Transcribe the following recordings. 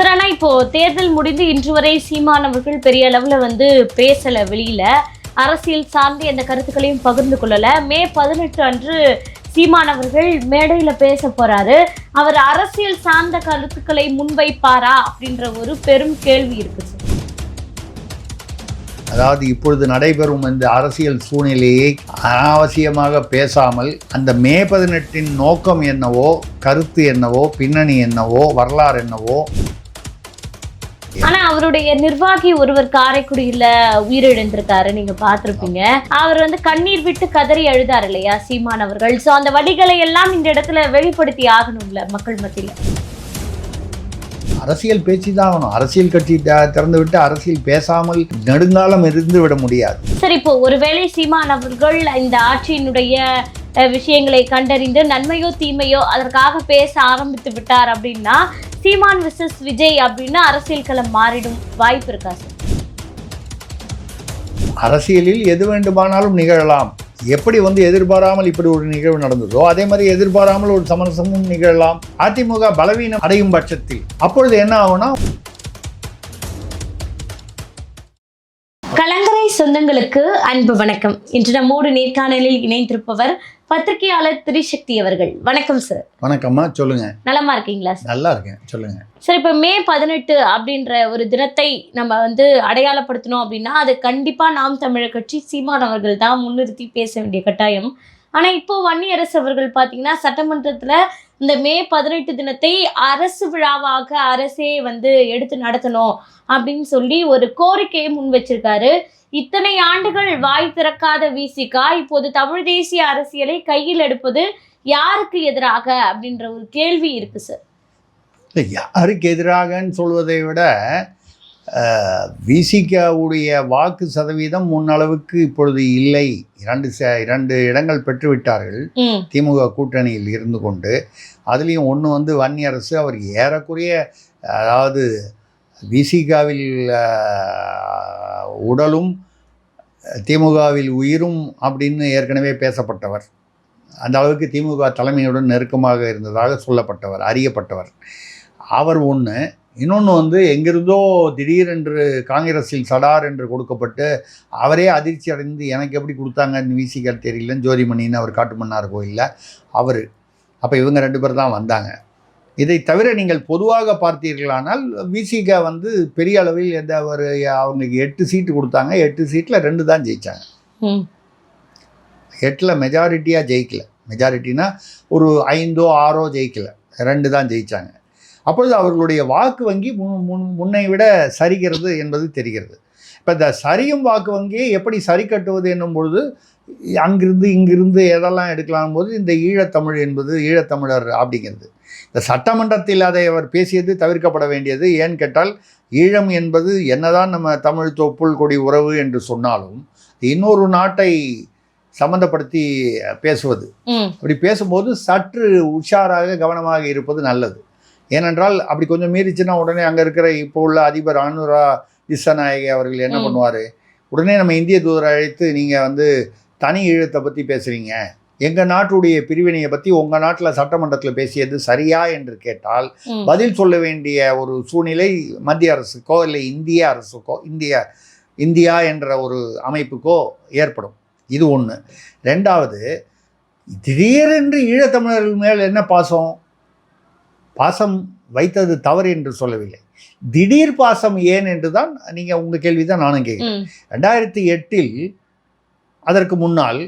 Sir, ஆனா இப்போ தேர்தல் முடிந்து இன்று வரை சீமானவர்கள் பெரிய அளவுல பேசல, வெளியில அரசியல் சார்ந்து எந்த கருத்துக்களையும் பகிர்ந்து கொள்ளல. மே 18 அன்று சீமானவர்கள் மேடையில பேச போறாரு. அவர் அரசியல் சார்ந்த கருத்துக்களை முன்வைப்பாரா அப்படின்ற ஒரு பெரும் கேள்வி இருக்கு சார். அதாவது இப்பொழுது நடைபெறும் இந்த அரசியல் சூழ்நிலையை அனாவசியமாக பேசாமல் அந்த மே 18 நோக்கம் என்னவோ, கருத்து என்னவோ, பின்னணி என்னவோ, வரலாறு என்னவோ. ஆனா அவருடைய நிர்வாகி ஒருவர் காரைக்குடியில உயிரிழந்திருக்காரு, நீங்க பார்த்திருப்பீங்க. அவர் கண்ணீர் விட்டு கதறி அழுதார் இல்லையா சீமான் அவர்கள். சோ அந்த வழிகளை எல்லாம் இந்த இடத்துல வெளிப்படுத்தி ஆகணும்ல மக்கள் மத்தியில. அரசியல் பேச்சு தான் ஆகணும். அரசியல் கட்சி திறந்து விட்டு அரசியல் பேசாமல் நெடுங்காலம் இருந்து விட முடியாது. சரி, இப்போ ஒருவேளை சீமான் அவர்கள் இந்த ஆட்சியினுடைய விஷயங்களை கண்டறிந்து நன்மையோ தீமையோ அதற்காக பேச ஆரம்பித்து விட்டார் அப்படின்னா, சீமான் விசஸ் விஜய் அப்படின்னு அரசியல் களம் மாறிடும் வாய்ப்பு இருக்கா சார்? அரசியலில் எது வேண்டுமானாலும் நிகழலாம். எப்படி எதிர்பாராமல் இப்படி ஒரு நிகழ்வு நடந்ததோ அதே மாதிரி எதிர்பாராமல் ஒரு சமரசமும் நிகழலாம். அதிமுக பலவீனம் அடையும் பட்சத்தில் அப்பொழுது என்ன ஆகும்னா, கலங்கரை சொந்தங்களுக்கு அன்பு வணக்கம். இன்று நம்மோடு நேர்காணலில் இணைந்திருப்பவர் பத்திரிகையாளர் திரிசக்தி அவர்கள். வணக்கம் சார். வணக்கம்மா, சொல்லுங்க. நலமா இருக்கீங்களா சார்? நல்லா இருக்கேன், சொல்லுங்க சார். இப்போ மே 18 அப்படின்ற ஒரு தினத்தை நம்ம அடையாளப்படுத்தணும் அப்படின்னா, அது கண்டிப்பா நாம் தமிழர் கட்சி சீமான் அவர்கள் தான் முன்னிறுத்தி பேச வேண்டிய கட்டாயம். ஆனா இப்போ வன்னியரசு அவர்கள் பாத்தீங்கன்னா சட்டமன்றத்துல இந்த மே 18 தினத்தை அரசு விழாவாக அரசே எடுத்து நடத்தணும் அப்படின்னு சொல்லி ஒரு கோரிக்கையை முன் வச்சிருக்காரு. இத்தனை ஆண்டுகள் வாய் திறக்காத விசிகா இப்போது தமிழ் தேசிய அரசியலை கையில் எடுப்பது யாருக்கு எதிராக அப்படின்ற ஒரு கேள்வி இருக்கு சார். யாருக்கு எதிராகன்னு சொல்வதை விட விசிகாவுடைய வாக்கு சதவீதம் முன்னளவுக்கு இப்பொழுது இல்லை. இரண்டு இடங்கள் பெற்றுவிட்டார்கள் திமுக கூட்டணியில் இருந்து கொண்டு. அதுலேயும் ஒன்று வன்னியரசு. அவர் ஏறக்குறைய, அதாவது விசிகாவில் உடலும் திமுகவில் உயிரும் அப்படின்னு ஏற்கனவே பேசப்பட்டவர். அந்த அளவுக்கு திமுக தலைமையுடன் நெருக்கமாக இருந்ததாக சொல்லப்பட்டவர், அறியப்பட்டவர். அவர் ஒன்று. இன்னொன்று எங்கிருந்தோ திடீரென்று காங்கிரஸில் சடார் என்று கொடுக்கப்பட்டு அவரே அதிர்ச்சி அடைந்து எனக்கு எப்படி கொடுத்தாங்கன்னு விசிகா தெரியலன்னு ஜோதிமணின்னு அவர் காட்டுமன்னார் கோயிலில் அவர். அப்போ இவங்க 2 பேர் தான் வந்தாங்க. இதை தவிர நீங்கள் பொதுவாக பார்த்தீர்களானால் விசிகா பெரிய அளவில் அவங்களுக்கு 8 சீட்டு கொடுத்தாங்க. 8 சீட்டில் 2 தான் ஜெயித்தாங்க. 8ல் மெஜாரிட்டியாக ஜெயிக்கல. மெஜாரிட்டினா ஒரு 5ஓ 6ஓ ஜெயிக்கல, 2 தான் ஜெயித்தாங்க. அப்பொழுது அவர்களுடைய வாக்கு வங்கி முன்னை விட சரிகிறது என்பது தெரிகிறது. இப்போ இந்த சரியும் வாக்கு வங்கியை எப்படி சரி கட்டுவது என்னும் பொழுது அங்கிருந்து இங்கிருந்து எதெல்லாம் எடுக்கலாம் போது இந்த ஈழத்தமிழ் என்பது, ஈழத்தமிழர் அப்படிங்கிறது, இந்த சட்டமன்றத்தில் அதை அவர் பேசியது தவிர்க்கப்பட வேண்டியது. ஏன்னு கேட்டால், ஈழம் என்பது என்னதான் நம்ம தமிழ் தொப்புள் கொடி உறவு என்று சொன்னாலும் இன்னொரு நாட்டை சம்மந்தப்படுத்தி பேசுவது. அப்படி பேசும்போது சற்று உஷாராக கவனமாக இருப்பது நல்லது. ஏனென்றால் அப்படி கொஞ்சம் மீறிச்சுன்னா உடனே அங்கே இருக்கிற இப்போ உள்ள அதிபர் அனுரா திசாநாயகி அவர்கள் என்ன பண்ணுவார், உடனே நம்ம இந்திய தூதரை அழைத்து நீங்கள் தனி ஈழத்தை பற்றி பேசுகிறீங்க, எங்கள் நாட்டுடைய பிரிவினையை பற்றி உங்கள் நாட்டில் சட்டமன்றத்தில் பேசியது சரியா என்று கேட்டால் பதில் சொல்ல வேண்டிய ஒரு சூழ்நிலை மத்திய அரசுக்கோ இல்லை இந்திய அரசுக்கோ, இந்தியா என்ற ஒரு அமைப்புக்கோ ஏற்படும். இது ஒன்று. ரெண்டாவது, திடீரென்று ஈழத்தமிழர்கள் மேல் என்ன பாசம் வைத்தது தவறு என்று சொல்லவில்லை. திடீர் பாசம் ஏன் என்று தான் நீங்கள் உங்கள் கேள்வி தான் நானும் கேட்குறேன். 2008 அதற்கு முன்னால்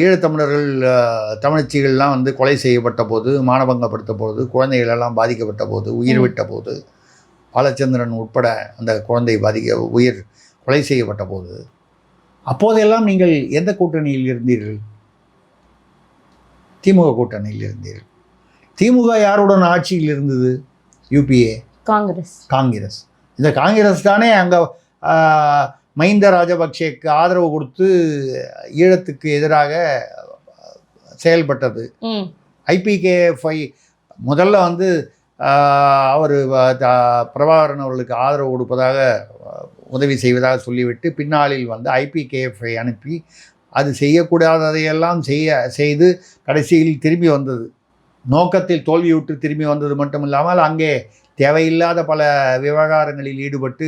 ஈழத்தமிழர்கள், தமிழச்சிகள்லாம் கொலை செய்யப்பட்ட போது, மானபங்கப்படுத்த போது, குழந்தைகளெல்லாம் பாதிக்கப்பட்ட போது, உயிர் விட்ட போது, பாலச்சந்திரன் உட்பட அந்த குழந்தை உயிர் கொலை செய்யப்பட்ட போது, அப்போதெல்லாம் நீங்கள் எந்த கூட்டணியில் இருந்தீர்கள்? திமுக கூட்டணியில் இருந்தீர்கள். திமுக யாருடன் ஆட்சியில் இருந்தது? யூபிஏ, காங்கிரஸ். இந்த காங்கிரஸ் தானே அங்கே மஹிந்த ராஜபக்சேக்கு ஆதரவு கொடுத்து ஈழத்துக்கு எதிராக செயல்பட்டது. IPKFI முதல்ல அவர் பிரபாகரன் அவர்களுக்கு ஆதரவு கொடுப்பதாக, உதவி செய்வதாக சொல்லிவிட்டு பின்னாளில் IPKFI அனுப்பி அது செய்யக்கூடாததையெல்லாம் செய்து கடைசியில் திரும்பி வந்தது. நோக்கத்தில் தோல்வியுற்று திரும்பி வந்தது மட்டும் இல்லாமல் அங்கே தேவையில்லாத பல விவகாரங்களில் ஈடுபட்டு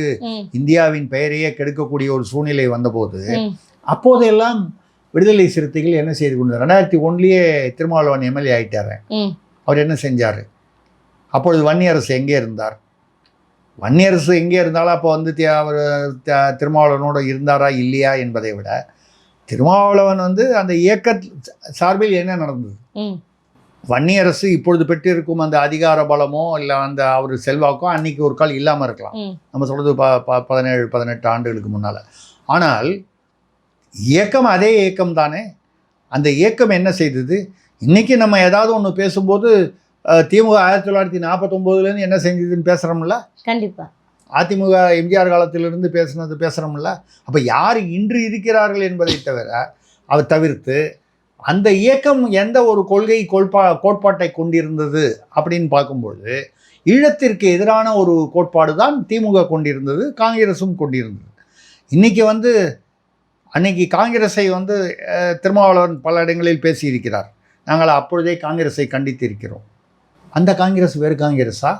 இந்தியாவின் பெயரையே கெடுக்கக்கூடிய ஒரு சூழ்நிலை வந்தபோது அப்போதெல்லாம் விடுதலை சிறுத்தைகள் என்ன செய்து கொண்டார்? 2001 திருமாவளவன் எம்எல்ஏ ஆயிட்டாரு. அவர் என்ன செஞ்சார்? அப்பொழுது வன்னியரசு எங்கே இருந்தார்? வன்னியரசு எங்கே இருந்தாலும் அப்போ வந்து அவர் திருமாவளவனோட இருந்தாரா இல்லையா என்பதை விட திருமாவளவன் வந்து அந்த இயக்க சார்பில் என்ன நடந்தது? வன்னியரசு இப்பொழுது பெற்றிருக்கும் அந்த அதிகார பலமோ இல்லை அந்த அவர் செல்வாக்கோ அன்னைக்கு ஒரு கால் இல்லாமல் இருக்கலாம். நம்ம சொல்கிறது 17-18 ஆண்டுகளுக்கு முன்னால். ஆனால் இயக்கம் அதே இயக்கம் தானே. அந்த இயக்கம் என்ன செய்தது? இன்றைக்கி நம்ம ஏதாவது ஒன்று பேசும்போது திமுக 1949 என்ன செஞ்சதுன்னு பேசுகிறோம்ல. கண்டிப்பாக அதிமுக எம்ஜிஆர் காலத்திலிருந்து பேசுகிறோம்ல. அப்போ யார் இன்று இருக்கிறார்கள் என்பதை தவிர்த்து அந்த இயக்கம் எந்த ஒரு கோட்பாட்டை கொண்டிருந்தது அப்படின்னு பார்க்கும்பொழுது ஈழத்திற்கு எதிரான ஒரு கோட்பாடு தான் திமுக கொண்டிருந்தது, காங்கிரஸும் கொண்டிருந்தது. இன்றைக்கி வந்து அன்னைக்கு காங்கிரஸை வந்து திருமாவளவன் பல இடங்களில் பேசியிருக்கிறார். நாங்கள் அப்பொழுதே காங்கிரஸை கண்டித்திருக்கிறோம். அந்த காங்கிரஸ் வேறு காங்கிரஸா?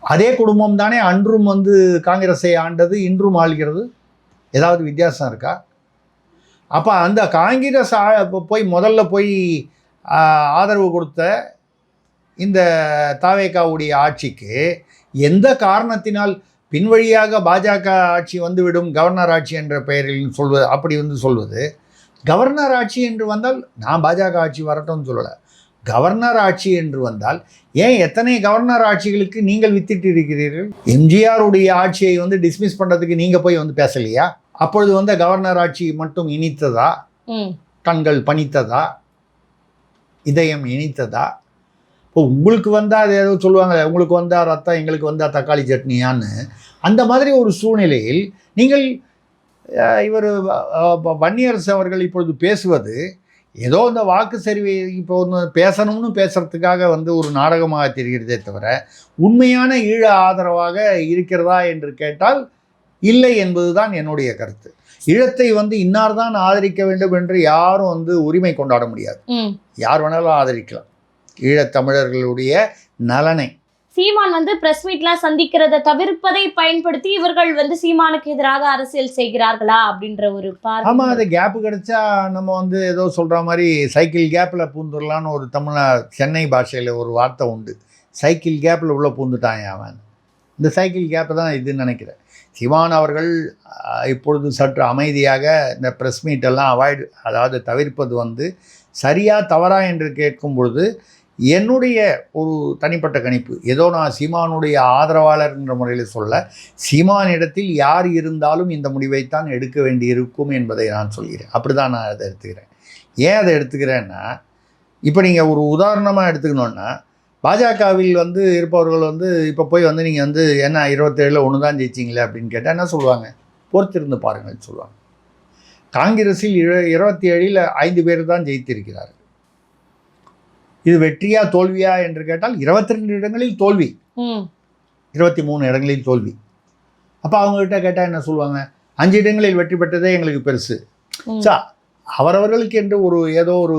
அதே குடும்பம் தானே அன்றும் வந்து காங்கிரஸை ஆண்டது, இன்றும் ஆள்கிறது. ஏதாவது வித்தியாசம் இருக்கா? அப்போ அந்த காங்கிரஸ் முதல்ல போய் ஆதரவு கொடுத்த இந்த தாவேகாவுடைய ஆட்சிக்கு எந்த காரணத்தினால் பின்வழியாக பாஜக ஆட்சி வந்துவிடும், கவர்னர் ஆட்சி என்ற பெயரில் சொல்வது கவர்னர் ஆட்சி என்று வந்தால் நான் பாஜக ஆட்சி வரட்டும்னு சொல்லலை. கவர்னர் ஆட்சி என்று வந்தால் ஏன் எத்தனை கவர்னர் ஆட்சிகளுக்கு நீங்கள் வித்திட்டு இருக்கிறீர்கள்? எம்ஜிஆருடைய ஆட்சியை வந்து டிஸ்மிஸ் பண்ணுறதுக்கு நீங்கள் போய் வந்து பேசலையா? அப்பொழுது வந்து கவர்னர் ஆட்சி மட்டும் இனித்ததா? கண்கள் பனித்ததா? இதயம் இனித்ததா? இப்போ உங்களுக்கு வந்தால் அது ஏதோ சொல்லுவாங்க, உங்களுக்கு வந்தால் ரத்தம், எங்களுக்கு வந்தால் தக்காளி சட்னியான்னு. அந்த மாதிரி ஒரு சூழ்நிலையில் நீங்கள் இவர் வன்னியரசு அவர்கள் இப்பொழுது பேசுவது ஏதோ இந்த வாக்கு சரிவை இப்போ ஒன்று பேசணும்னு பேசுகிறதுக்காக வந்து ஒரு நாடகமாக தெரிகிறதே தவிர உண்மையான ஈழ ஆதரவாக இருக்கிறதா என்று கேட்டால் இல்லை என்பது தான் என்னுடைய கருத்து. ஈழத்தை வந்து இன்னார் தான் ஆதரிக்க வேண்டும் என்று யாரும் வந்து உரிமை கொண்டாட முடியாது. யார் வேணாலும் ஆதரிக்கலாம் ஈழத்தமிழர்களுடைய நலனை. சீமான் வந்து பிரஸ் மீட்லாம் சந்திக்கிறத தவிர்ப்பதை பயன்படுத்தி இவர்கள் வந்து சீமானுக்கு எதிராக அரசியல் செய்கிறார்களா அப்படின்ற ஒரு பார்வை. ஆமாம், அது கேப்பு கிடைச்சா நம்ம வந்து ஏதோ சொல்கிற மாதிரி சைக்கிள் கேப்பில் பூந்துடலான்னு ஒரு சென்னை பாஷையில் ஒரு வார்த்தை உண்டு. சைக்கிள் கேப்பில் உள்ளே பூந்துட்டான் அவன். இந்த சைக்கிள் கேப்பு தான் இதுன்னு நினைக்கிறேன். சீமான் அவர்கள் இப்பொழுது சற்று அமைதியாக இந்த ப்ரெஸ் மீட்டெல்லாம் அதாவது தவிர்ப்பது வந்து சரியா தவறா என்று கேட்கும் பொழுது என்னுடைய ஒரு தனிப்பட்ட கணிப்பு, ஏதோ நான் சீமானுடைய ஆதரவாளர் என்ற முறையில் சொல்ல, சீமானிடத்தில் யார் இருந்தாலும் இந்த முடிவைத்தான் எடுக்க வேண்டி இருக்கும் என்பதை நான் சொல்கிறேன். அப்படி தான் நான் அதை எடுத்துக்கிறேன். ஏன் அதை எடுத்துக்கிறேன்னா, இப்போ நீங்கள் ஒரு உதாரணமாக எடுத்துக்கணுன்னா, பாஜகவில் வந்து இருப்பவர்கள் வந்து இப்போ போய் வந்து நீங்கள் வந்து என்ன 27 ஒன்று தான் ஜெயிச்சிங்களே அப்படின்னு கேட்டால் என்ன சொல்லுவாங்க? பொறுத்திருந்து பாருங்கள்னு சொல்லுவாங்க. காங்கிரஸில் 27 5 பேர் தான் ஜெயித்திருக்கிறார்கள். இது வெற்றியா தோல்வியா என்று கேட்டால் 22 இடங்களில் தோல்வி, 23 இடங்களில் தோல்வி. அப்போ அவங்ககிட்ட கேட்டால் என்ன சொல்லுவாங்க? 5 இடங்களில் வெற்றி பெற்றதே எங்களுக்கு பெருசு. அவரவர்களுக்கு என்று ஒரு ஏதோ ஒரு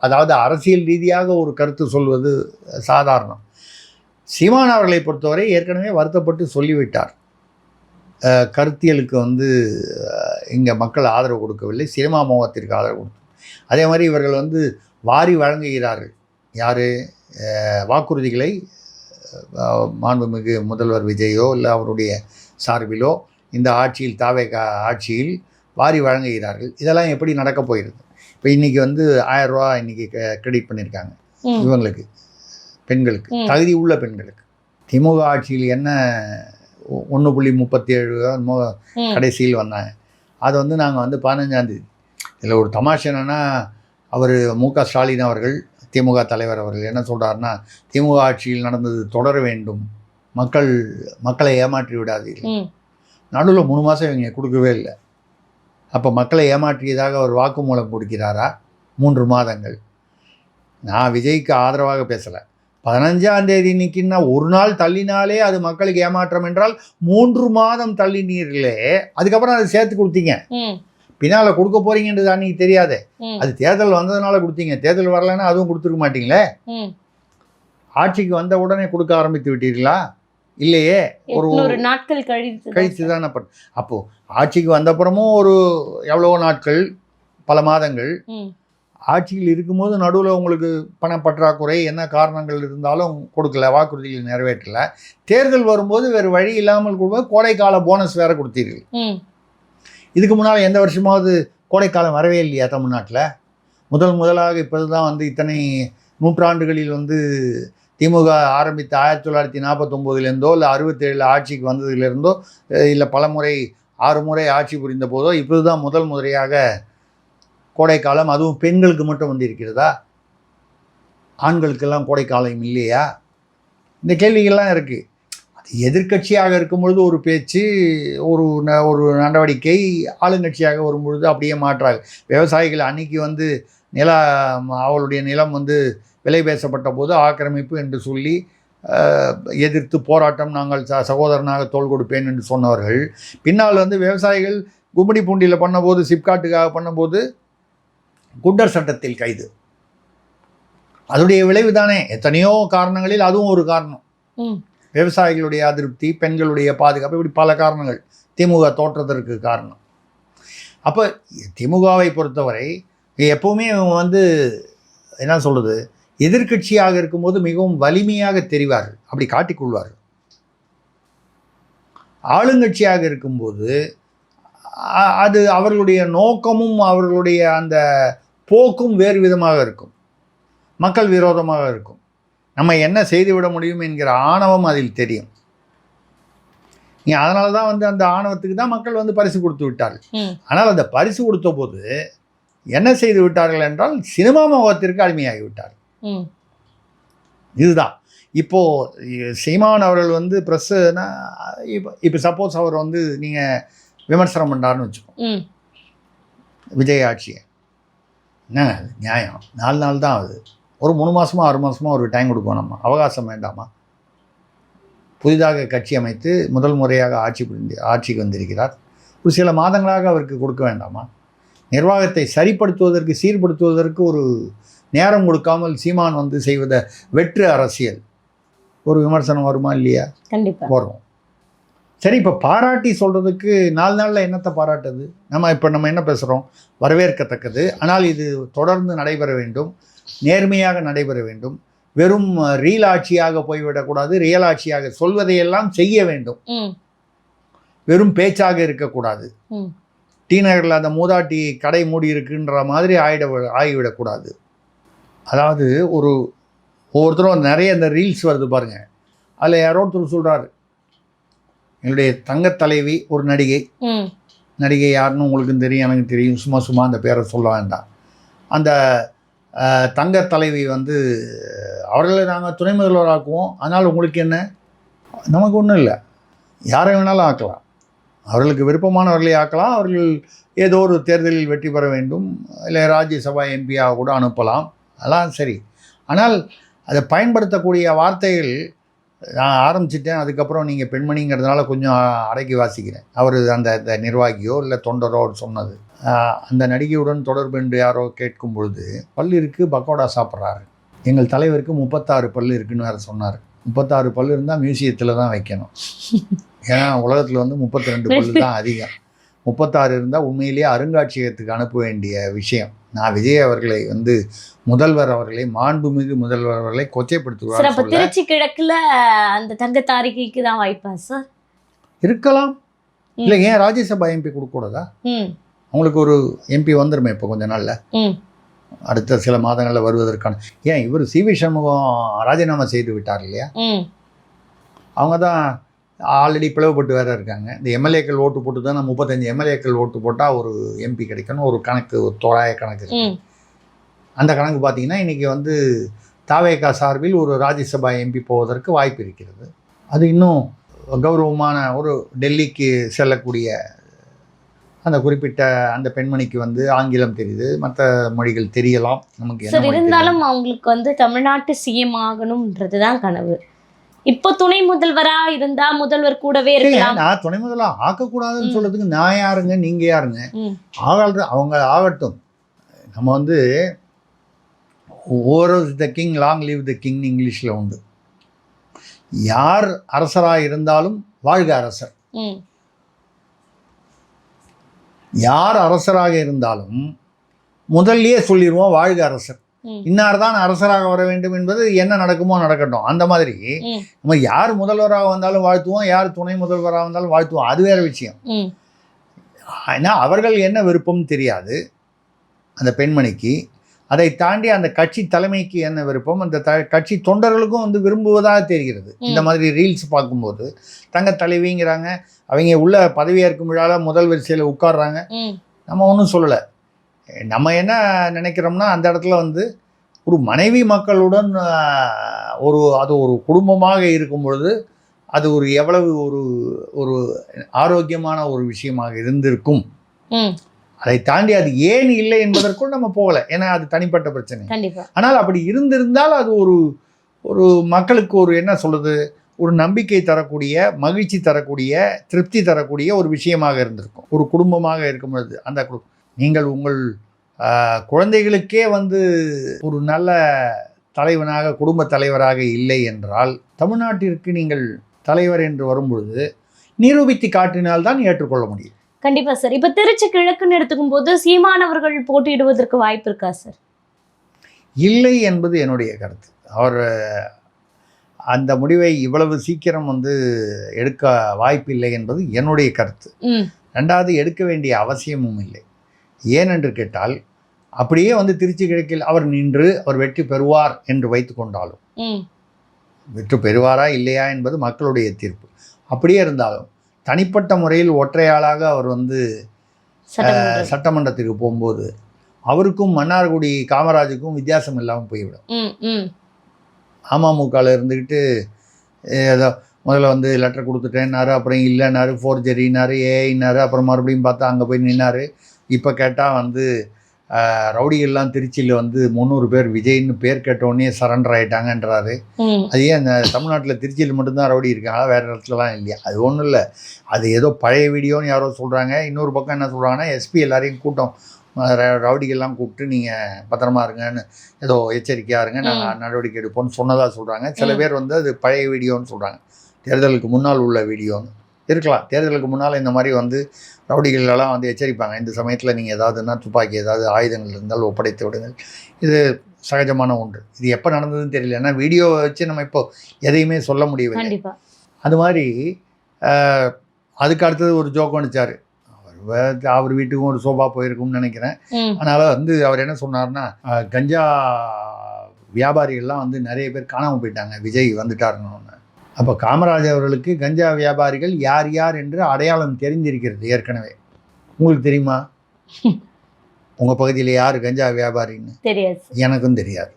அதாவது அரசியல் ரீதியாக ஒரு கருத்து சொல்வது சாதாரணம். சீமான் அவர்களை பொறுத்தவரை ஏற்கனவே வருத்தப்பட்டு சொல்லிவிட்டார். கருத்தியலுக்கு வந்து இங்கே மக்கள் ஆதரவு கொடுக்கவில்லை, சினிமா மோகத்திற்கு ஆதரவு கொடுக்கும். அதே மாதிரி இவர்கள் வந்து வாரி வழங்குகிறார்கள். யார் வாக்குறுதிகளை மாண்புமிகு முதல்வர் விஜயோ இல்லை அவருடைய சார்பிலோ இந்த ஆட்சியில் தாவேகா ஆட்சியில் வாரி வழங்குகிறார்கள். இதெல்லாம் எப்படி நடக்க போகிறது? இப்போ இன்றைக்கி வந்து 1000 ரூபா இன்றைக்கி கிரெடிட் பண்ணியிருக்காங்க இவங்களுக்கு, பெண்களுக்கு, தகுதி உள்ள பெண்களுக்கு. திமுக ஆட்சியில் என்ன 1.37 கடைசியில் வந்தாங்க. அது வந்து நாங்கள் வந்து 15ஆம் தேதி. இதில் ஒரு தமாஷ் என்னென்னா, அவர் மு.க. ஸ்டாலின் அவர்கள், திமுக தலைவர் அவர்கள் என்ன சொல்கிறாருன்னா, திமுக ஆட்சியில் நடந்தது தொடர வேண்டும், மக்களை ஏமாற்றி விடாதீர்கள். நடுவில் 3 மாதம் இவங்க கொடுக்கவே இல்லை. அப்போ மக்களை ஏமாற்றியதாக அவர் வாக்குமூலம் கொடுக்கிறாரா? 3 மாதங்கள். நான் விஜய்க்கு ஆதரவாக பேசலை. 15ஆம் தேதி இன்னைக்குன்னா ஒரு நாள் தள்ளினாலே அது மக்களுக்கு ஏமாற்றம் என்றால் 3 மாதம் தள்ளினீர்களே, அதுக்கப்புறம் அதை சேர்த்து கொடுத்தீங்க. பின்னால் கொடுக்க போறீங்கன்றது அன்னைக்கு தெரியாதே. ம். அது தேர்தல் வந்ததுனால கொடுத்தீங்க, தேர்தல் வரலைன்னா அதுவும் கொடுத்துருக்க மாட்டீங்களே. ம். ஆட்சிக்கு வந்த உடனே கொடுக்க ஆரம்பித்து விட்டீர்களா? இல்லையே. ஒரு 800 நாட்கள் கழித்து தானே அப்போது ஆட்சிக்கு வந்தப்புறமும் ஒரு எவ்வளவோ நாட்கள், பல மாதங்கள் ம். ஆட்சியில் இருக்கும்போது நடுவில் உங்களுக்கு பணப்பற்றாக்குறை என்ன காரணங்கள் இருந்தாலும் கொடுக்கல, வாக்குறுதிகள் நிறைவேற்றலை. தேர்தல் வரும்போது வேறு வழி இல்லாமல் கொடுப்போது கோடைக்கால போனஸ் வேறு கொடுத்தீர்கள். ம். இதுக்கு முன்னால் எந்த வருஷமாவது கோடைக்காலம் வரவே இல்லையா தமிழ்நாட்டில்? முதலாக இப்போது தான் வந்து இத்தனை நூற்றாண்டுகளில் வந்து திமுக ஆரம்பித்த 1949லேருந்தோ இல்லை 67 ஆட்சிக்கு வந்ததுலேருந்தோ இல்லை பல முறை 6 முறை ஆட்சி புரிந்த போதோ இப்போது தான் முதல் முறையாக கோடைக்காலம், அதுவும் பெண்களுக்கு மட்டும் வந்திருக்கிறதா? ஆண்களுக்கெல்லாம் கோடைக்காலம் இல்லையா? இந்த கேள்விகள்லாம் இருக்குது. அது எதிர்க்கட்சியாக இருக்கும் பொழுது ஒரு பேச்சு, ஒரு நடவடிக்கை, ஆளுங்கட்சியாக வரும்பொழுது அப்படியே மாற்றாங்க. விவசாயிகள் அன்னைக்கு வந்து அவளுடைய நிலம் வந்து விலை பேசப்பட்ட போது ஆக்கிரமிப்பு என்று சொல்லி எதிர்த்து போராட்டம், நாங்கள் சகோதரனாக தோள் கொடுப்பேன் என்று சொன்னவர்கள், பின்னால் வந்து விவசாயிகள் கும்மிடி பூண்டியில் பண்ணபோது, சிப்காட்டுக்காக பண்ணபோது குண்டர் சட்டத்தில் கைது. அதனுடைய விளைவு தானே. எத்தனையோ காரணங்களில் அதுவும் ஒரு காரணம். விவசாயிகளுடைய அதிருப்தி, பெண்களுடைய பாதுகாப்பு, இப்படி பல காரணங்கள் திமுக தோற்றத்திற்கு காரணம். அப்போ திமுகவை பொறுத்தவரை எப்போவுமே வந்து என்ன சொல்கிறது, எதிர்க்கட்சியாக இருக்கும்போது மிகவும் வலிமையாக தெரிவார்கள், அப்படி காட்டிக்கொள்வார்கள். ஆளுங்கட்சியாக இருக்கும்போது அது அவர்களுடைய நோக்கமும் அவர்களுடைய அந்த போக்கும் வேறு விதமாக இருக்கும், மக்கள் விரோதமாக இருக்கும். நம்ம என்ன செய்துவிட முடியும் என்கிற ஆணவம் அதில் தெரியும். அதனால தான் வந்து அந்த ஆணவத்துக்கு தான் மக்கள் வந்து பரிசு கொடுத்து விட்டார்கள். ஆனால் அந்த பரிசு கொடுத்த போது என்ன செய்து விட்டார்கள் என்றால் சினிமா முகத்திற்கு அடிமையாகி விட்டார்கள். இதுதான். இப்போது சீமான் அவர்கள் வந்து ப்ரெஸ்ஸுனா இப்போ சப்போஸ் அவர் வந்து நீங்கள் விமர்சனம் பண்ணாருன்னு வச்சுக்கோங்க விஜய் ஆட்சியை, என்ன நியாயம்? 4 நாள் தான் ஆகுது. ஒரு 3 மாதமாக 6 மாதமாக ஒரு டைம் கொடுப்போம், நம்ம அவகாசம் வேண்டாமா? புதிதாக கட்சி அமைத்து முதல் முறையாக ஆட்சிக்கு வந்திருக்கிறார். ஒரு சில மாதங்களாக அவருக்கு கொடுக்க வேண்டாமா? நிர்வாகத்தை சரிப்படுத்துவதற்கு, சீர்படுத்துவதற்கு ஒரு நேரம் கொடுக்காமல் சீமான் வந்து செய்வத வெற்று அரசியல். ஒரு விமர்சனம் வருமா இல்லையா? கண்டிப்பாக வரும். சரி, இப்போ பாராட்டி சொல்கிறதுக்கு 4 நாளில் என்னத்தை பாராட்டுது? நம்ம என்ன பேசுகிறோம்? வரவேற்கத்தக்கது, ஆனால் இது தொடர்ந்து நடைபெற வேண்டும், நேர்மையாக நடைபெற வேண்டும், வெறும் ரீல் ஆட்சியாக போய்விடக்கூடாது, ரியல் ஆட்சியாக சொல்வதையெல்லாம் செய்ய வேண்டும், வெறும் பேச்சாக இருக்கக்கூடாது. டி நகரில் அந்த மூதாட்டி கடை மூடி இருக்குன்ற மாதிரி ஆகிவிடக்கூடாது. அதாவது ஒவ்வொருத்தரும் நிறைய இந்த ரீல்ஸ் வருது பாருங்கள், அதில் யாரோ ஒருத்தர் சொல்கிறாரு, என்னுடைய தங்கத் தலைவி ஒரு நடிகை யாருன்னு உங்களுக்கும் தெரியும், எனக்கு தெரியும், சும்மா அந்த பேரை சொல்ல வேண்டாம். அந்த தங்கத் தலைவி வந்து அவர்களை நாங்கள் துணை முதல்வர் ஆக்குவோம், அதனால் உங்களுக்கு என்ன? நமக்கு ஒன்றும் இல்லை, யாரை வேணாலும் ஆக்கலாம், அவர்களுக்கு விருப்பமானவர்களை ஆக்கலாம், அவர்கள் ஏதோ ஒரு தேர்தலில் வெற்றி பெற வேண்டும், இல்லை ராஜ்யசபா எம்பியாக கூட அனுப்பலாம், அதெல்லாம் சரி. ஆனால் அதை பயன்படுத்தக்கூடிய வார்த்தைகள் நான் ஆரம்பிச்சிட்டேன், அதுக்கப்புறம் நீங்கள் பெண்மணிங்கிறதுனால கொஞ்சம் அடக்கி வாசிக்கிறேன். அவர் அந்த நிர்வாகியோ இல்லை தொண்டரோ சொன்னது, அந்த நடிகையுடன் தொடர்பு என்று யாரோ கேட்கும் பொழுது, பல் இருக்குது, பக்கோடா சாப்பிட்றாரு, எங்கள் தலைவருக்கு 36 பல் இருக்குன்னு வேறு சொன்னார். 36 பல் இருந்தால் மியூசியத்தில் தான் வைக்கணும், ஏன்னா உலகத்தில் வந்து 32 பல் தான் அதிகம். 36 இருந்தால் உண்மையிலேயே அருங்காட்சியகத்துக்கு அனுப்ப வேண்டிய விஷயம். நான் விஜய் அவர்களை வந்து மாண்புமிகு முதல்வர் அவர்களை கொச்சைப்படுத்துவார். திருச்சி கிழக்குல அந்த தங்கத்தாரிகைக்கு தான் வாய்ப்பா சார்? இருக்கலாம். இல்லை, ஏன் ராஜ்யசபா எம்பி கொடுக்கூடாதா? அவங்களுக்கு ஒரு எம்பி வந்துருமே இப்போ கொஞ்ச நாளில், அடுத்த சில மாதங்களில் வருவதற்கான. ஏன் இவர் சிவி சண்முகம் ராஜினாமா செய்து விட்டார் இல்லையா? அவங்க தான் ஆல்ரெடி பிளவுபட்டு வேறு இருக்காங்க. இந்த எம்எல்ஏக்கள் ஓட்டு போட்டு தான் 35 எம்எல்ஏக்கள் ஓட்டு போட்டால் ஒரு எம்பி கிடைக்கணும், ஒரு கணக்கு, ஒரு தோராய கணக்கு இருக்கு. அந்த கணக்கு பார்த்தீங்கன்னா இன்றைக்கி வந்து தாவேகா சார்பில் ஒரு ராஜ்யசபா எம்பி போவதற்கு வாய்ப்பு இருக்கிறது. அது இன்னும் கௌரவமான ஒரு டெல்லிக்கு செல்லக்கூடிய அந்த குறிப்பிட்ட அந்த பெண்மணிக்கு வந்து ஆங்கிலம் தெரியுது, மற்ற மொழிகள் தெரியலாம், நமக்கு இருந்தாலும் அவங்களுக்கு வந்து தமிழ்நாட்டு சிஎம் ஆகணும்ன்றது தான் கனவு. இப்போ துணை முதல்வரா இருந்தா முதல்வர் கூடவே இருக்கலாம். நான் துணை முதல்வர் ஆக்கக்கூடாதுன்னு சொல்றதுக்கு நான் யாருங்க, நீங்க யாருங்க? அவங்க ஆகட்டும். நம்ம வந்து over the king long live the கிங்னு இங்கிலீஷில் உண்டு. யார் அரசராக இருந்தாலும் வாழ்க அரசர். யார் அரசராக இருந்தாலும் முதல்லயே சொல்லிடுவோம் வாழ்க அரசர். இன்னார் தான் அரசராக வர வேண்டும் என்பது என்ன நடக்குமோ நடக்கட்டும். அந்த மாதிரி நம்ம யார் முதல்வராக வந்தாலும் வாழ்த்துவோம், யார் துணை முதல்வராக வந்தாலும் வாழ்த்துவோம். அது வேற விஷயம். ஏன்னா அவர்கள் என்ன விருப்பம் தெரியாது அந்த பெண்மணிக்கு. அதை தாண்டி அந்த கட்சி தலைமைக்கு என்ன விருப்பம், அந்த கட்சி தொண்டர்களுக்கும் வந்து விரும்புவதாக தெரிகிறது. இந்த மாதிரி ரீல்ஸ் பார்க்கும்போது தங்க தலைவிங்கிறாங்க, அவங்க உள்ள பதவியேற்கும் விழாவில் முதல் வரிசையில் உட்கார்றாங்க. நம்ம ஒன்றும் சொல்லலை. நம்ம என்ன நினைக்கிறோம்னா அந்த இடத்துல வந்து ஒரு மனைவி மக்களுடன் அது ஒரு குடும்பமாக இருக்கும் பொழுது அது ஒரு எவ்வளவு ஒரு ஆரோக்கியமான ஒரு விஷயமாக இருந்திருக்கும். அதை தாண்டி அது ஏன் இல்லை என்பதற்குள் நம்ம போகலை. ஏன்னா அது தனிப்பட்ட பிரச்சனை. ஆனால் அப்படி இருந்திருந்தால் அது ஒரு மக்களுக்கு ஒரு என்ன சொல்றது, ஒரு நம்பிக்கை தரக்கூடிய, மகிழ்ச்சி தரக்கூடிய, திருப்தி தரக்கூடிய ஒரு விஷயமாக இருந்திருக்கும். ஒரு குடும்பமாக இருக்கும் பொழுது அந்த நீங்கள் உங்கள் குழந்தைகளுக்கே வந்து ஒரு நல்ல தலைவனாக, குடும்ப தலைவராக இல்லை என்றால் தமிழ்நாட்டிற்கு நீங்கள் தலைவர் என்று வரும்பொழுது நிரூபித்து காட்டினால்தான் ஏற்றுக்கொள்ள முடியும். கண்டிப்பா சார். இப்ப திருச்சி கிழக்குன்னு எடுத்துக்கும் போது சீமானவர்கள் போட்டியிடுவதற்கு வாய்ப்பு இருக்கா சார்? இல்லை என்பது என்னுடைய கருத்து. அவர் அந்த முடிவை இவ்வளவு சீக்கிரம் வந்து எடுக்க வாய்ப்பில்லை என்பது என்னுடைய கருத்து. ரெண்டாவது, எடுக்க வேண்டிய அவசியமும் இல்லை. ஏனென்று கேட்டால் அப்படியே வந்து திருச்சி கிழக்கில் அவர் நின்று அவர் வெற்றி பெறுவார் என்று வைத்து கொண்டாலும், வெற்றி பெறுவாரா இல்லையா என்பது மக்களுடைய தீர்ப்பு. அப்படியே இருந்தாலும் தனிப்பட்ட முறையில் ஒற்றையாளாக அவர் வந்து சட்டமன்றத்திற்கு போகும்போது அவருக்கும் மன்னார்குடி காமராஜுக்கும் வித்தியாசம் இல்லாமல் போய்விடும். அமமுகவில் இருந்துக்கிட்டு ஏதோ முதல்ல வந்து லெட்டர் கொடுத்துட்டேன்னாரு, அப்புறம் இல்லைன்னாரு, ஃபோர்ஜரின்னாரு, ஏஐன்னாரு, அப்புறம் மறுபடியும் பார்த்தா அங்கே போய் நின்னார். இப்போ கேட்டால் வந்து ரவுடிகள்லாம் திருச்சியில் வந்து 300 பேர் விஜய்னு பேர் கேட்டோடனே சரண்டர் ஆகிட்டாங்கன்றாரு. அது ஏன் இந்த தமிழ்நாட்டில் திருச்சியில் மட்டும்தான் ரவுடி இருக்காங்க, வேறு இடத்துலலாம் இல்லையா? அது ஒன்றும் இல்லை, அது ஏதோ பழைய வீடியோன்னு யாரோ சொல்கிறாங்க. இன்னொரு பக்கம் என்ன சொல்கிறாங்கன்னா, எஸ்பி எல்லாரையும் கூட்டம் ரவுடிகள்லாம் கூப்பிட்டு நீங்கள் பத்திரமா இருங்கன்னு, ஏதோ எச்சரிக்கையாக இருங்க, நாங்கள் நடவடிக்கை எடுப்போம்னு சொன்னதாக சொல்கிறாங்க. சில பேர் வந்து அது பழைய வீடியோன்னு சொல்கிறாங்க, தேர்தலுக்கு முன்னால் உள்ள வீடியோன்னு இருக்கலாம். தேர்தலுக்கு முன்னால் இந்த மாதிரி வந்து ரவுடிகளெல்லாம் வந்து எச்சரிப்பாங்க, இந்த சமயத்தில் நீங்கள் ஏதாவதுன்னா துப்பாக்கி ஏதாவது ஆயுதங்கள் இருந்தால் ஒப்படைத்து விடுங்கள். இது சகஜமான ஒன்று. இது எப்போ நடந்ததுன்னு தெரியல, ஏன்னா வீடியோவை வச்சு நம்ம இப்போ எதையுமே சொல்ல முடியவில்லை. அது மாதிரி அதுக்கு அடுத்தது ஒரு ஜோக் அடித்தார். அவர் வீட்டுக்கும் ஒரு சோபா போயிருக்கும்னு நினைக்கிறேன். அதனால் வந்து அவர் என்ன சொன்னார்னா, கஞ்சா வியாபாரிகள்லாம் வந்து நிறைய பேர் காணாமல் போயிட்டாங்க விஜய் வந்துட்டாருன்னு. அப்போ காமராஜர் அவர்களுக்கு கஞ்சா வியாபாரிகள் யார் யார் என்று அடையாளம் தெரிஞ்சிருக்கிறது ஏற்கனவே. உங்களுக்கு தெரியுமா உங்கள் பகுதியில் யார் கஞ்சா வியாபாரின்னு? தெரியாது. எனக்கும் தெரியாது.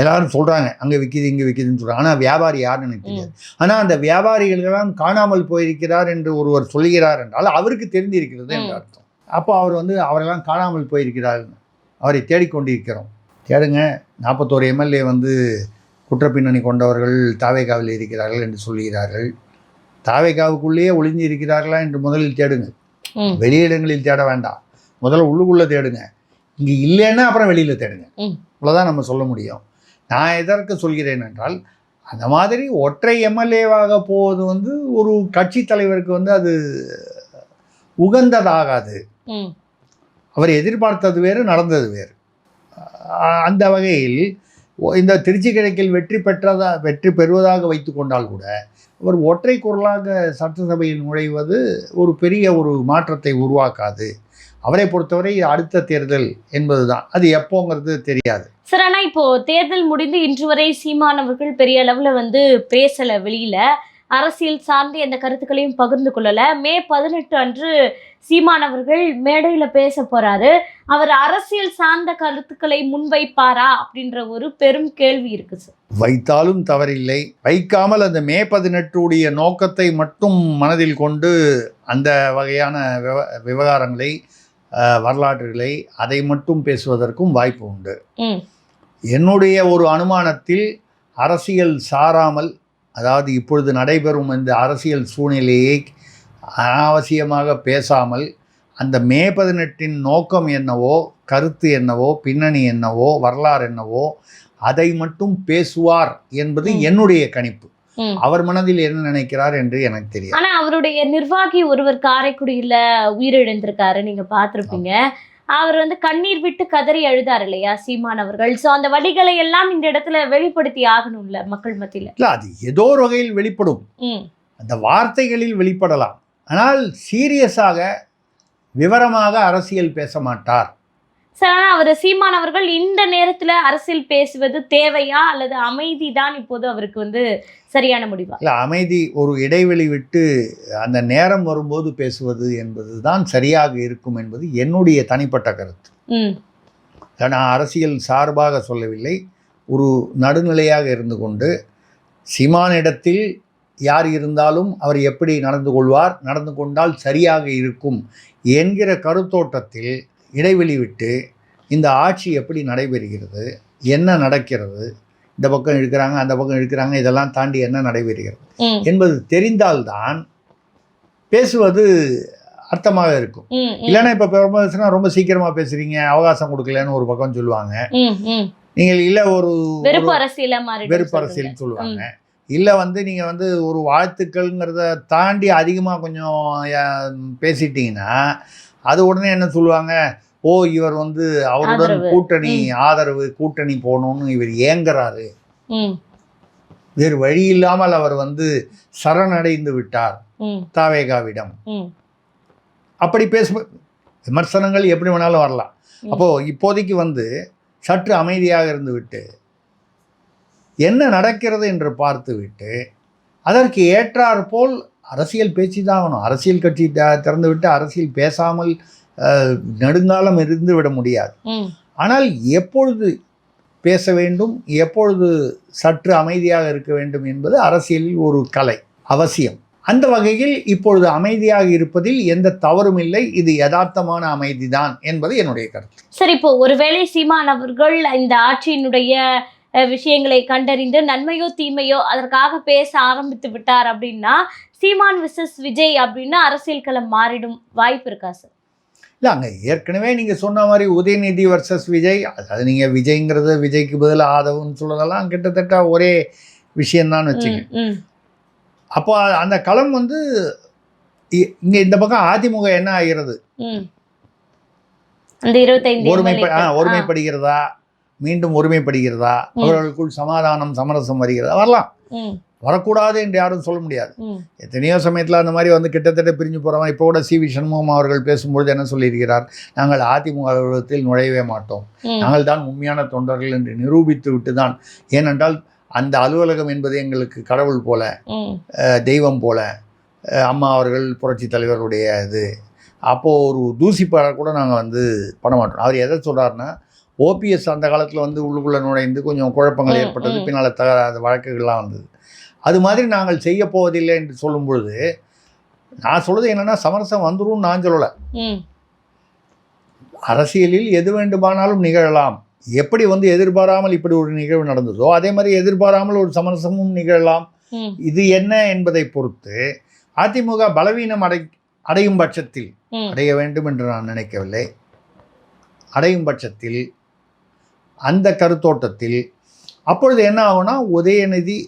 எல்லாரும் சொல்கிறாங்க அங்கே விற்கிது இங்கே விற்கிதுன்னு சொல்கிறாங்க, ஆனால் வியாபாரி யாருன்னு எனக்கு தெரியாது. ஆனால் அந்த வியாபாரிகளெல்லாம் காணாமல் போயிருக்கிறார் என்று ஒருவர் சொல்கிறார் என்றால் அவருக்கு தெரிந்திருக்கிறது என்று அர்த்தம். அப்போ அவர் வந்து அவரெல்லாம் காணாமல் போயிருக்கிறார்கள், அவரை தேடிக்கொண்டிருக்கிறோம். தேடுங்க. 41 எம்எல்ஏ வந்து குற்றப்பின்னணி கொண்டவர்கள் தாவேகாவில் இருக்கிறார்கள் என்று சொல்கிறார்கள். தாவேகாவுக்குள்ளேயே ஒளிஞ்சு இருக்கிறார்களா என்று முதலில் தேடுங்கள். வெளியிடங்களில் தேட வேண்டாம், முதல்ல உள்ளுக்குள்ளே தேடுங்க. இங்கே இல்லைன்னா அப்புறம் வெளியில் தேடுங்க. இவ்வளோதான் நம்ம சொல்ல முடியும். நான் எதற்கு சொல்கிறேன் என்றால், அந்த மாதிரி ஒற்றை எம்எல்ஏவாக போவது வந்து ஒரு கட்சி தலைவருக்கு வந்து அது உகந்ததாகாது. அவர் எதிர்பார்த்தது வேறு, நடந்தது வேறு. அந்த வகையில் இந்த திருச்சி கிழக்கில் வெற்றி பெறுவதாக வைத்து கொண்டால் கூட அவர் ஒற்றை குரலாக சட்டசபையில் நுழைவது ஒரு பெரிய ஒரு மாற்றத்தை உருவாக்காது. அவரை பொறுத்தவரை அடுத்த தேர்தல் என்பதுதான், அது எப்போங்கிறது தெரியாது சார். ஆனால் இப்போ தேர்தல் முடிந்து இன்று வரை சீமானவர்கள் பெரிய அளவில் வந்து பேசலை, வெளியில அரசியல் சார்ந்து எந்த கருத்துக்களையும் பகிர்ந்து கொள்ளலை. மே 18 அன்று சீமானவர்கள் மேடையில் பேச போறாரு. அவர் அரசியல் சார்ந்த கருத்துக்களை முன்வைப்பாரா அப்படின்ற ஒரு பெரும் கேள்வி இருக்கு சார். வைத்தாலும் தவறில்லை, வைக்காமல் அந்த மே 18 நோக்கத்தை மட்டும் மனதில் கொண்டு அந்த வகையான விவகாரங்களை, வரலாற்றுகளை அதை மட்டும் பேசுவதற்கும் வாய்ப்பு உண்டு. என்னுடைய ஒரு அனுமானத்தில் அரசியல் சாராமல் அதாவது இப்பொழுது நடைபெறும் இந்த அரசியல் சூழ்நிலையை அனாவசியமாக பேசாமல் அந்த மே 18 நோக்கம் என்னவோ, கருத்து என்னவோ, பின்னணி என்னவோ, வரலாறு என்னவோ அதை மட்டும் பேசுவார் என்பது என்னுடைய கணிப்பு. அவர் மனதில் என்ன நினைக்கிறார் என்று எனக்கு தெரியும். ஆனா அவருடைய நிர்வாகி ஒருவர் காரைக்குடியில உயிரிழந்திருக்காரு, நீங்க பார்த்திருப்பீங்க. அவர் வந்து கண்ணீர் விட்டு கதறி அழுதார் இல்லையா சீமான் அவர்கள். ஸோ அந்த வழிகளை எல்லாம் இந்த இடத்துல வெளிப்படுத்தி ஆகணும்ல மக்கள் மத்தியில. இல்ல, அது ஏதோ ஒரு வகையில் வெளிப்படும், அந்த வார்த்தைகளில் வெளிப்படலாம். ஆனால் சீரியஸாக விவரமாக அரசியல் பேச மாட்டார். சார், ஆனால் அவர் சீமான் அவர்கள் இந்த நேரத்தில் அரசியல் பேசுவது தேவையா அல்லது அமைதி தான் இப்போது அவருக்கு வந்து சரியான முடிவா? இல்லை, அமைதி, ஒரு இடைவெளி விட்டு அந்த நேரம் வரும்போது பேசுவது என்பது தான் சரியாக இருக்கும் என்பது என்னுடைய தனிப்பட்ட கருத்து. நான் அரசியல் சார்பாக சொல்லவில்லை, ஒரு நடுநிலையாக இருந்து கொண்டு சீமானிடத்தில் யார் இருந்தாலும் அவர் எப்படி நடந்து கொள்வார், நடந்து கொண்டால் சரியாக இருக்கும் என்கிற கருத்தோட்டத்தில் இடைவெளி விட்டு இந்த ஆட்சி எப்படி நடைபெறுகிறது, என்ன நடக்கிறது, இந்த பக்கம் இழுக்கிறாங்க அந்த பக்கம் இழுக்கிறாங்க, இதெல்லாம் தாண்டி என்ன நடைபெறுகிறது என்பது தெரிந்தால்தான் பேசுவது அர்த்தமாக இருக்கும். இல்லைன்னா இப்போ பேசுனா ரொம்ப சீக்கிரமாக பேசுகிறீங்க, அவகாசம் கொடுக்கலன்னு ஒரு பக்கம் சொல்லுவாங்க. நீங்கள் இல்லை ஒரு வெறுப்பு அரசியல் சொல்லுவாங்க. இல்லை வந்து நீங்கள் வந்து ஒரு வாழ்த்துக்கள்ங்கிறத தாண்டி அதிகமாக கொஞ்சம் பேசிட்டீங்கன்னா அது உடனே என்ன சொல்லுவாங்க, ஓ இவர் வந்து அவருடன் கூட்டணி ஆதரவு, கூட்டணி போகணும்னு இவர் ஏங்குறாரு, வேறு வழி இல்லாமல் அவர் வந்து சரணடைந்து விட்டார் தாவேகாவிடம். அப்படி விமர்சனங்கள் எப்படி வேணாலும் வரலாம். அப்போது இப்போதைக்கு வந்து சற்று அமைதியாக இருந்து விட்டு என்ன நடக்கிறது என்று பார்த்து விட்டு அதற்கு ஏற்றாற் போல் அரசியல் பேச்சு தான் ஆகணும். அரசியல் கட்சி திறந்து விட்டு அரசியல் பேசாமல் நெடுங்காலம் இருந்து விட முடியாது. ஆனால் எப்பொழுது பேச வேண்டும், எப்பொழுது சற்று அமைதியாக இருக்க வேண்டும் என்பது அரசியலில் ஒரு கலை, அவசியம். அந்த வகையில் இப்பொழுது அமைதியாக இருப்பதில் எந்த தவறும் இல்லை, இது யதார்த்தமான அமைதிதான் என்பது என்னுடைய கருத்து. சரி, இப்போ ஒருவேளை சீமான் அவர்கள் இந்த ஆட்சியினுடைய விஷயங்களை கண்டறிந்து நன்மையோ தீமையோ அதற்காக பேச ஆரம்பித்து விட்டார் அப்படின்னா சீமான் விசஸ் விஜய் அப்படின்னா அரசியல் களம் மாறிடும் வாய்ப்பு இருக்கா சார்? இல்லை, அங்கே ஏற்கனவே நீங்கள் சொன்ன மாதிரி உதயநிதி வர்சஸ் விஜய், அதாவது நீங்கள் விஜய்ங்கிறது விஜய்க்கு பதிலாக ஆதவுன்னு சொல்றதெல்லாம் கிட்டத்தட்ட ஒரே விஷயம்தான் வச்சுங்க. அப்போ அந்த களம் வந்து இங்கே இந்த பக்கம் அதிமுக என்ன ஆகிறது, ஒருமைப்படுகிறதா, மீண்டும் ஒருமைப்படுகிறதா, அவர்களுக்குள் சமாதானம் சமரசம் வருகிறதா, வரலாம், வரக்கூடாது என்று யாரும் சொல்ல முடியாது. எத்தனையோ சமயத்தில் அந்த மாதிரி வந்து கிட்டத்தட்ட பிரிஞ்சு போகிறவங்க. இப்போ கூட சி.வி. சண்முகம் அவர்கள் பேசும்பொழுது என்ன சொல்லியிருக்கிறார், நாங்கள் அதிமுக அலுவலகத்தில் நுழையவே மாட்டோம், நாங்கள் தான் உண்மையான தொண்டர்கள் என்று நிரூபித்து விட்டு தான். ஏனென்றால் அந்த அலுவலகம் என்பது எங்களுக்கு கடவுள் போல, தெய்வம் போல, அம்மா அவர்கள் புரட்சி தலைவருடைய இது. அப்போது ஒரு தூசிப்பாட கூட நாங்கள் வந்து பண்ண மாட்டோம். அவர் எதை சொல்கிறாருன்னா, ஓபிஎஸ் அந்த காலத்தில் வந்து உள்ளுக்குள்ளே நுழைந்து கொஞ்சம் குழப்பங்கள் ஏற்பட்டது, பின்னால் அந்த வழக்குகள்லாம் வந்தது. அது மாதிரி நாங்கள் செய்ய போவதில்லை என்று சொல்லும் பொழுது நான் சொல்கிறது என்னென்னா, சமரசம் வந்துடும் நான் சொல்லலை. அரசியலில் எது வேண்டுமானாலும் நிகழலாம். எப்படி வந்து எதிர்பாராமல் இப்படி ஒரு நிகழ்வு நடந்ததோ அதே மாதிரி எதிர்பாராமல் ஒரு சமரசமும் நிகழலாம். இது என்ன என்பதை பொறுத்து அதிமுக பலவீனம் அடையும் பட்சத்தில், அடைய வேண்டும் என்று நான் நினைக்கவில்லை, அடையும் பட்சத்தில் அந்த கருத்தோட்டத்தில் அப்பொழுது என்ன ஆகும்னா, உதயநிதி,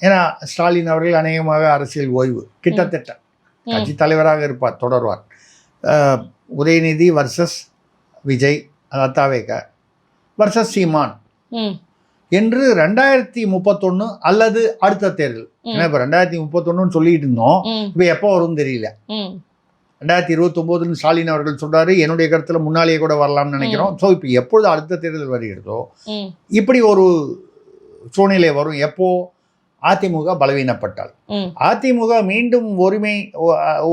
ஏன்னா ஸ்டாலின் அவர்கள் அநேகமாக அரசியல் ஓய்வு, கிட்டத்தட்ட கட்சி தலைவராக இருப்பார், தொடர்வார். உதயநிதி வர்சஸ் விஜய், தாவேகா வர்சஸ் சீமான் என்று 2031 அல்லது அடுத்த தேர்தல். ஏன்னா இப்போ 2031 சொல்லிட்டு இருந்தோம், இப்போ எப்போ வரும்னு தெரியல. 2029 ஸ்டாலின் அவர்கள் சொல்றாரு, என்னுடைய கருத்துல முன்னாலேயே கூட வரலாம்னு நினைக்கிறோம். ஸோ இப்போ எப்பொழுது அடுத்த தேர்தல் வருகிறதோ இப்படி ஒரு சூழ்நிலை வரும். எப்போ அதிமுக பலவீனப்பட்டால், அதிமுக மீண்டும்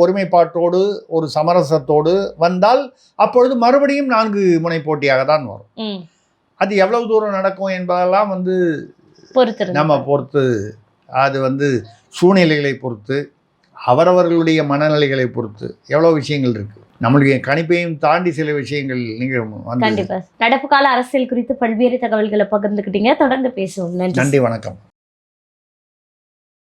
ஒருமைப்பாட்டோடு ஒரு சமரசத்தோடு வந்தால் அப்பொழுது மறுபடியும் 4 முனை போட்டியாக தான் வரும். அது எவ்வளவு தூரம் நடக்கும் என்பதெல்லாம் வந்து நம்ம பொறுத்து, அது வந்து சூழ்நிலைகளை பொறுத்து, அவரவர்களுடைய மனநிலைகளை பொறுத்து எவ்வளோ விஷயங்கள் இருக்கு. நம்மளுடைய கணிப்பையும் தாண்டி சில விஷயங்கள் நீங்கள் கண்டிப்பாக நடப்பு கால அரசியல் குறித்து பல்வேறு தகவல்களை பகிர்ந்துக்கிட்டீங்க. தொடர்ந்து பேசுவோம். நன்றி, வணக்கம்.